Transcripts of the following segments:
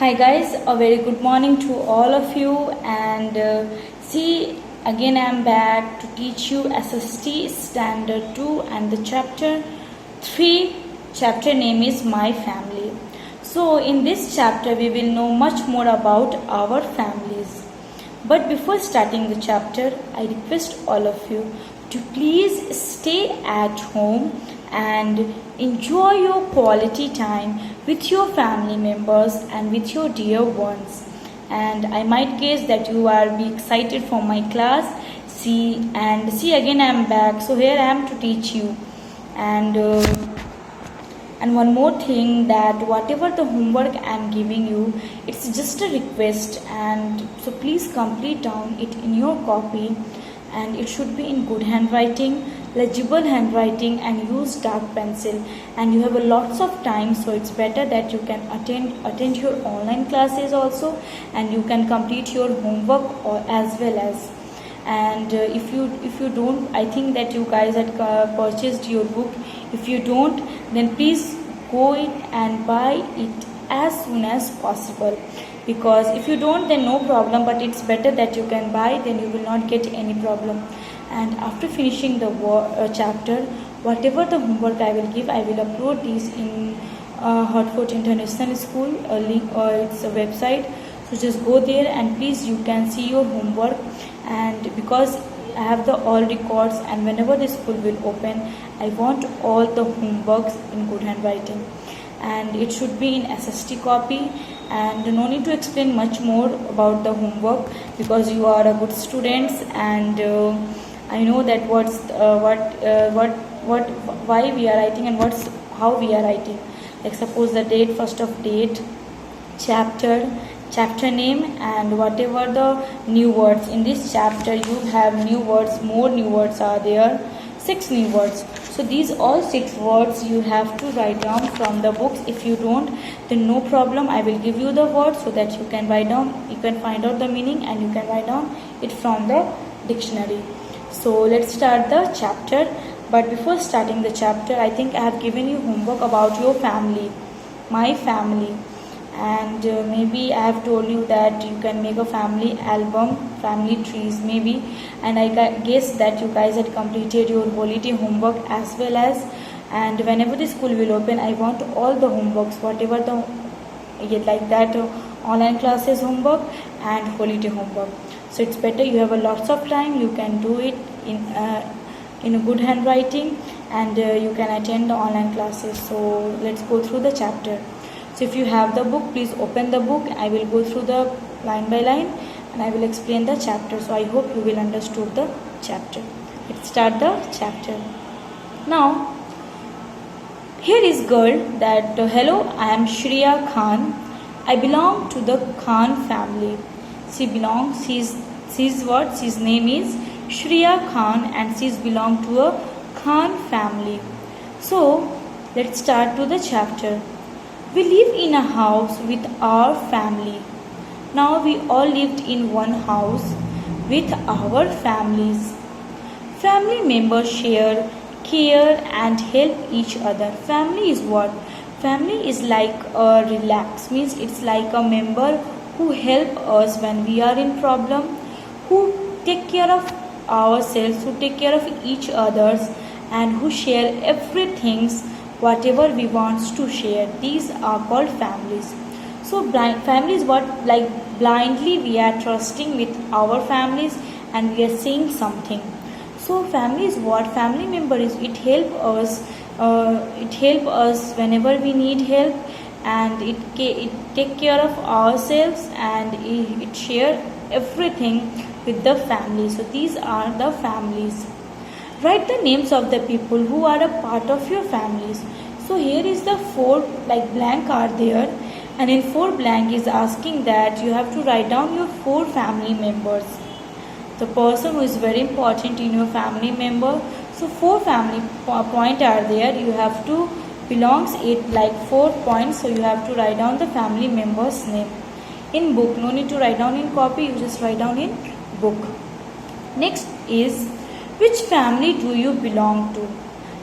Hi guys, a very good morning to all of you and see again I am back to teach you SST Standard 2 and the chapter 3. Chapter name is My Family. So in this chapter we will know much more about our families. But before starting the chapter, I request all of you to please stay at home and enjoy your quality time with your family members and with your dear ones. And I might guess that you are be excited for my class. See again I am back. So here I am to teach you. And one more thing, that whatever the homework I am giving you, it's just a request, and so please complete down it in your copy, and it should be in good handwriting, legible handwriting, and use dark pencil. And you have a lots of time, so it's better that you can attend your online classes also, and you can complete your homework or as well as. And if you don't, I think that you guys had purchased your book. If you don't, then please go in and buy it as soon as possible, because if you don't, then no problem, but it's better that you can buy, then you will not get any problem. And after finishing the chapter, whatever the homework I will give, I will upload these in Hartford International School, a link or its a website. So just go there and please you can see your homework. And because I have the all records, and whenever the school will open, I want all the homeworks in good handwriting, and it should be in SST copy. And no need to explain much more about the homework, because you are a good students, and I know that why we are writing and how we are writing. Like suppose the date, first of date, chapter name, and whatever the new words in this chapter. You have new words, more new words are there, 6 new words. So these all 6 words you have to write down from the books. If you don't, then no problem, I will give you the words so that you can write down, you can find out the meaning, and you can write down it from the dictionary. So let's start the chapter. But before starting the chapter, I think I have given you homework about your family, my family. And maybe I have told you that you can make a family album, family trees maybe, and I guess that you guys had completed your holiday homework as well as. And whenever the school will open, I want all the homeworks, whatever the like that online classes homework and holiday homework. So it's better you have a lots of time, you can do it in a good handwriting, and you can attend the online classes. So let's go through the chapter. So if you have the book, please open the book. I will go through the line by line and I will explain the chapter. So I hope you will understood the chapter. Let's start the chapter. Now, here is girl that hello, I am Shreya Khan. I belong to the Khan family. She's name is Shreya Khan, and she's belong to a Khan family. So let's start to the chapter. We live in a house with our family. Now we all lived in one house with our families. Family members share, care, and help each other. Family is what? Family is like a relax, means it's like a member who help us when we are in problem, who take care of ourselves, who take care of each others, and who share everything whatever we want to share. These are called families. So family is what, like blindly we are trusting with our families and we are saying something. So family is what? Family member is, it help us whenever we need help, and it take care of ourselves, and it share everything with the family. So these are the families. Write the names of the people who are a part of your families. So here is the 4 like blank are there, and in 4 blank is asking that you have to write down your 4 family members, the person who is very important in your family member. So 4 family point are there, you have to belongs it like 4 points. So you have to write down the family member's name in book. No need to write down in copy, you just write down in book. Next is, which family do you belong to?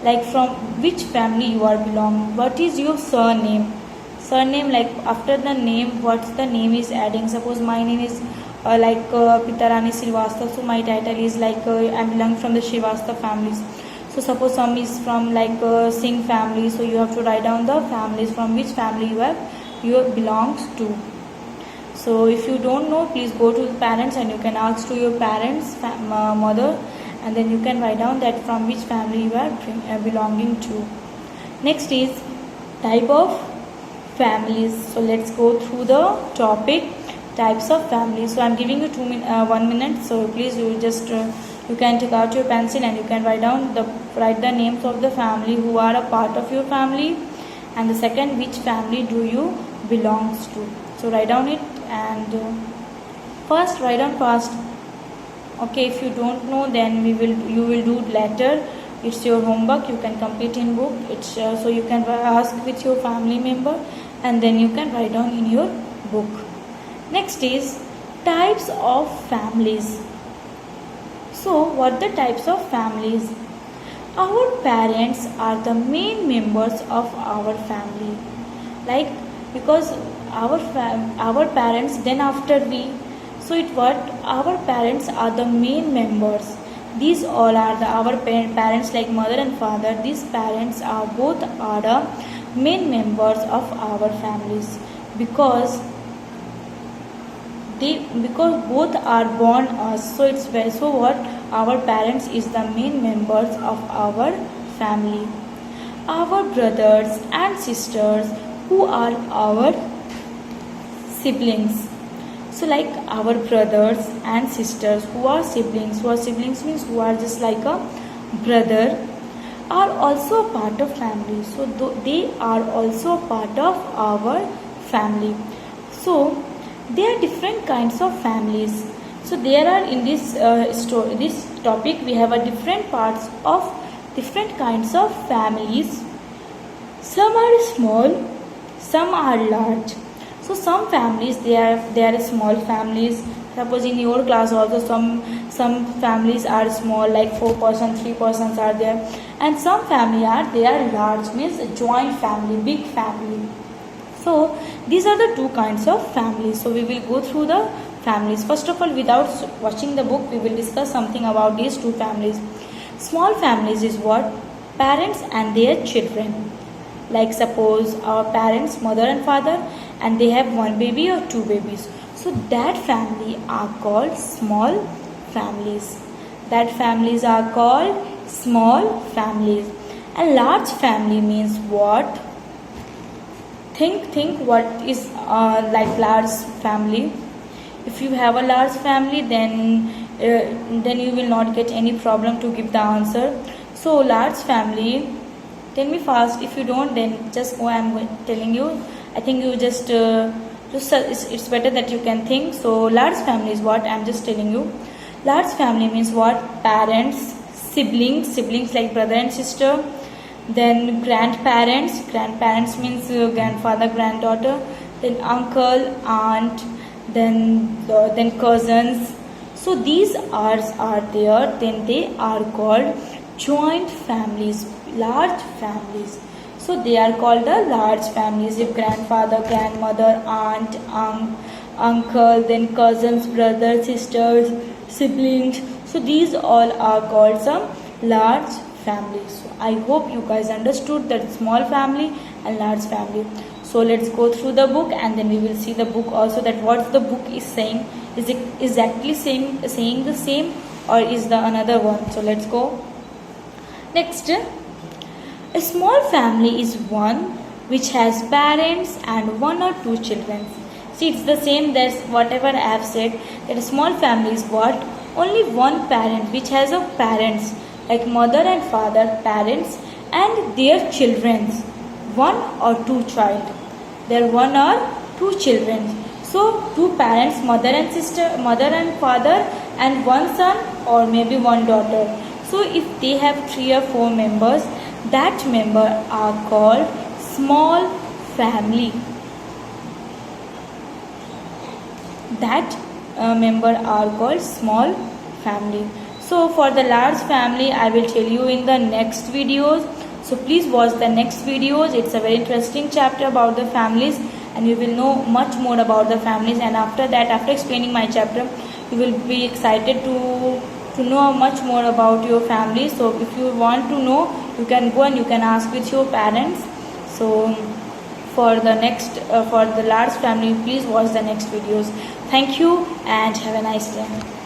Like from which family you are belong? What is your surname? surname, like after the name, what's the name is adding. Suppose my name is Pitarani Srivastava, so my title is like I belong from the Srivastava families. So suppose some is from like Singh family, so you have to write down the families from which family you belongs to. So if you don't know, please go to the parents and you can ask to your parents, mother, and then you can write down that from which family you are belonging to. Next is type of families. So let's go through the topic types of families. So I'm giving you 1 minute. So please you just you can take out your pencil and you can write the names of the family who are a part of your family, and the second, which family do you belongs to. So write down it, and first write down fast. Okay, if you don't know, then you will do later. It's your homework, you can complete in book. It's so you can ask with your family member and then you can write down in your book. Next is types of families. So what the types of families? Our parents are the main members of our family. Like, because our parents, then after we, so our parents are the main members. These all are our parents, like mother and father. These parents are both the main members of our families, because both are born us. So what our parents is the main members of our family. Our brothers and sisters, who are our siblings. So like our brothers and sisters who are siblings means who are just like a brother, are also a part of family. So they are also a part of our family. So there are different kinds of families. So there are in this this topic we have a different parts of different kinds of families. Some are small, some are large. So some families they are small families. Suppose in your class also some families are small, like 4 persons, 3 persons are there, and some family they are large, means a joint family, big family. So these are the two kinds of families. So we will go through the families. First of all, without watching the book, we will discuss something about these two families. Small families is what? Parents and their children. Like suppose our parents, mother and father, and they have one baby or two babies. So that family are called small families. That families are called small families. A large family means what? Think what is like large family. If you have a large family, then you will not get any problem to give the answer. So large family, tell me fast. If you don't, then just go. I'm telling you. I think you just it's better that you can think. So large family is what I'm just telling you. Large family means what? Parents, siblings like brother and sister. Then grandparents means grandfather, granddaughter. Then uncle, aunt. Then cousins. So these are there. Then they are called joint families, large families. So they are called the large families. If grandfather, grandmother, aunt, uncle, then cousins, brothers, sisters, siblings. So these all are called some large families. So I hope you guys understood that small family and large family. So let's go through the book and then we will see the book also, that what the book is saying. Is it exactly saying the same, or is the another one? So let's go. Next, a small family is one which has parents and one or two children. See, it's the same. That's whatever I have said. That a small family is what? Only one parent, which has a parents, like mother and father, parents and their children, one or two child. There are one or two children. So two parents, mother and father, and one son or maybe one daughter. So if they have 3 or 4 members, that member are called small family. That member are called small family. So for the large family, I will tell you in the next videos. So So please watch the next videos. It's a very interesting chapter about the families, and you will know much more about the families. And after that, after explaining my chapter, you will be excited to know much more about your family. So if you want to know, you can go and you can ask with your parents. So for the next for the large family, please watch the next videos. Thank you and have a nice day.